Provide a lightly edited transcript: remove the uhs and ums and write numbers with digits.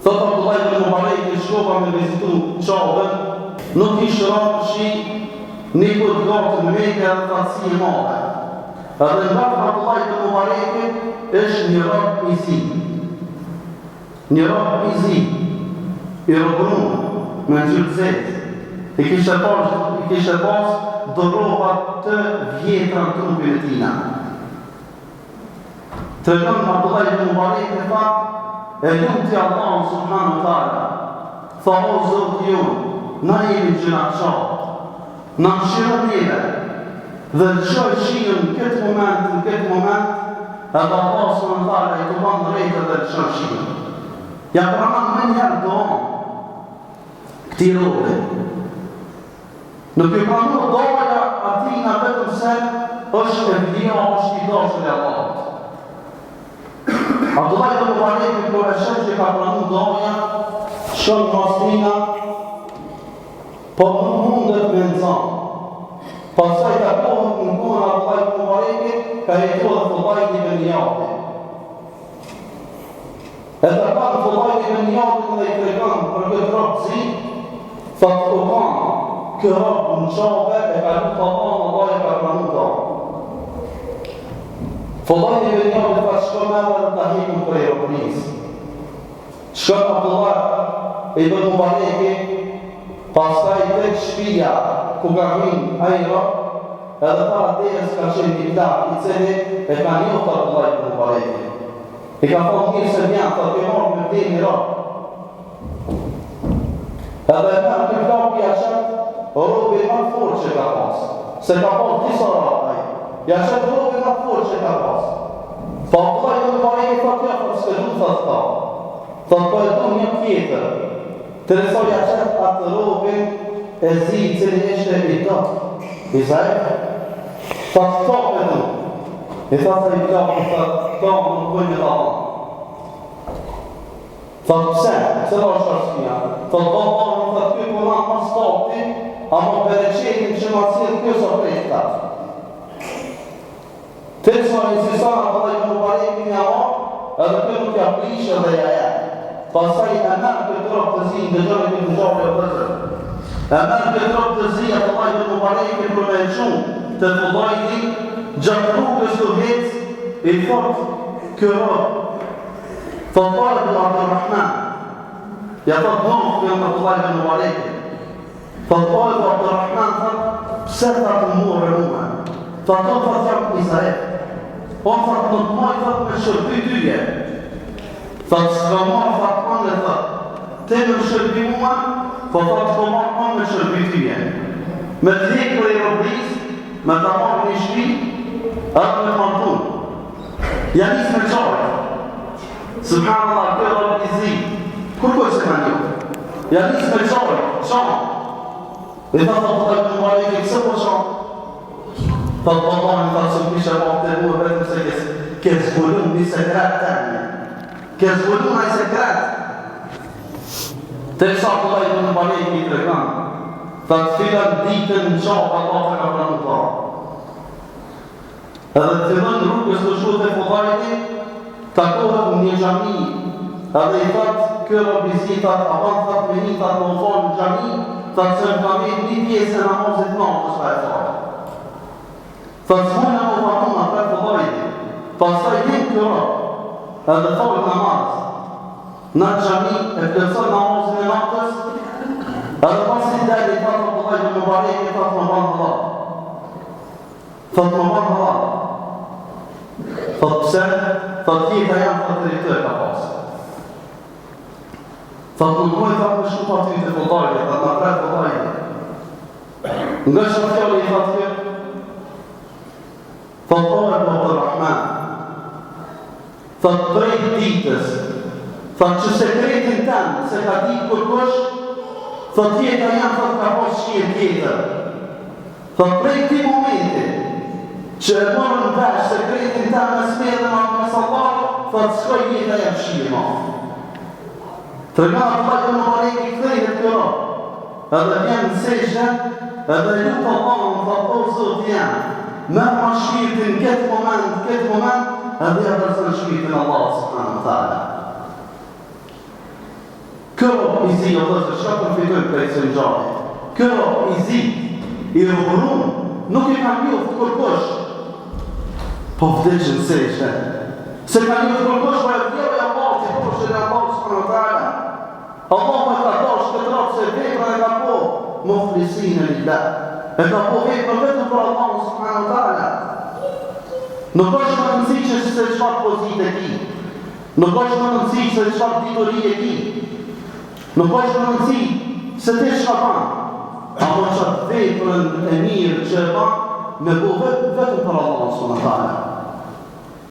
Thot Abdullah ibn Mubarak i shkova me vizitu Qabën, nuk ishte rënë shi një këtë gatë në Mekë edhe fatësi e madhe. Edhe nga Abdullah ibn Mubarak është një rob i zi. Një rob i zi, i robëruar me ngjyrë zetë. I kishte pas doroba të vjetra në trupin e tina. Tregon Abdullah ibn Mubarak e tha, e luti Allah subhanahu wa taala, tha o Zoti jon, na jemi gjëraçar, na mëshiron neve, dhe çoj shihen në këtë moment, edhe Allah subhanahu wa taala i të ban drejtë dhe çoj shihen. Ja pranon më njëherë doan këti robe. Nuk i pranon doja atina vetëm se është e vlia, është i dashur i Allahut. Abdullah ibn Mubarak kur e sheh që ka pranuar doja, shon masina, po nuk mundet me nxan. Pastaj ka kohën në kohën Abdullah ibn Mubarak ka jetuar Fudayl ibn Iyad. Edhe ka Fudayl ibn Iyad dhe i tregon për këtë robëzi, thotë u kanë kë robë në Qabë e ka lutë Allah e ka pranuar doja. Fudayl ibn Iyad ka shkon edhe ta hipën për robërisë. Shkon Abdullah ibn Mubarak, pastaj tek shtëpia ku ka hyrë ai rob, edhe para derës ka qenë një plak i cili e ka njohur Abdullah ibn Mubarak. I ka thonë mirë se vjen, thotë ke marrë me te një rob. Edhe e merë të plapi jashtë, robi më të fortë që ka pas. Se ka pas disa rob ai. Jashtë robi më të fortë që ka pas. Pa Abdullah ibn Mubarak i thotë ja, s'ke du thotë ta. Thotë po e du një tjetër. Tërësoj jashtë atë robin e zi cili ishte i dotë. I zajtë, thotë ta e du. I thotë i plapi, thotë ta më nuk bëjnë të Allah. Thotë pse da është arskia? Thotë Allah më thotë kjo përna më stopti, ama bereqetin që ma cilë kjo së prej këta. Të nësë më insisana për dhe i Mubarak një ama, edhe kjo nuk ja prishë dhe ja. Pasaj e merë këtë robë të zi, në gjërë këtë gjërë e vëzër. E merë këtë robë të zi, e Allah i Mubarak për me qumë të Fudayli, gjatë rrugës të hecë, i thotë kjo robë. Thotë pare të Abdurrahman, ja thotë nëmë të jëmë Abdullah ibn Mubarak. Thotë pare të Abdurrahman, thotë, pse ta të mure mume? Thotë thotë jam Israel. O thotë nuk maj thotë me shërbi tyje. Thotë s'ka marë Fatman e thotë, te me shërbi mume, po thotë s'ka marë me shërbi tyje. Me të hekë për i robris, me të marë një shpi, atë me pantun. Janis me qarë. Subhanallah, kjo rob i zi. Kur kërë se ka një? Janis me qarë, qanë. Dhe ta thotë të ibn Mubarak, këse po qanë? Thotë po tanë, thotë që kishe vakë të muë, vetëm se ke zgullun një sekret të një. Ke zgullun një sekret. Të kësa të ibn Mubarak i të reganë. Thotë filan ditën në qabë, Allah të ka pranuar ta. Edhe të fillon rrugës të shku të Fudayli, takohet në një xhami, edhe i thotë, kjo robizi, thotë, avan thotë me një, thotë, në falë në xhami, thotë se më kamet një pjesë e namazit natës ka e falë. Thotë, s'mujnë më fanuna për Fudayli, pastaj jenë kjo rob, edhe falë namaz, në xhami e plëtson namazin e natës, edhe pasi dali, thotë, Abdullah ibn Mubarak, thotë, më banë Allah. Thotë, më banë Allah. Thotë pse? Thotë tjeta janë të drejtër ka pasë. Thotë nuk mojë thotë me shku pa ty të Fudayli, thotë në prej Fudayli. Nga shumë fjallë i thotë kjo, thotë ore për Abdurrahman, thotë prej ditës, thotë që sekretin tenë, se ka ditë kërkush, thotë tjeta janë thotë ka pasë shkje tjetër. Thotë prej këti momenti, që e morën vesh sekretin ta me smedhe ma me sallar, thotë s'koj jeta jam shqie ma. Të reganë Abdullah ibn Mubarak i këthejhet kjo rob, edhe vjen në sejshë, edhe lutë Allah më thotë o Zot janë, merë ma shpirtin këtë moment, edhe ja përësën shpirtin Allah subhanahu wa taala. Ky rob i zi, o vëllezër, çka përfitojnë prej kësaj ngjarje? Ky rob i zi, i rrugëruar, nuk i ka njoftë kërkush, po vdekën se ishte. Se ka njoftë kërkush, po e vlerë Allah, që kërkush e Allah subhanahu wa taala. Allah me ka dash këtë rob se vepra e ka po, mukhlisin lillah. E ka po veprën vetëm për Allah subhanahu wa taala. Nuk është më rëndësishme se çfarë pozite ki. Nuk është më rëndësishme se çfarë dituri e ki. Nuk është më rëndësishme se ti çka ban. Apo çfarë veprën e mirë që e ban, me po vetëm për Allah subhanahu wa taala.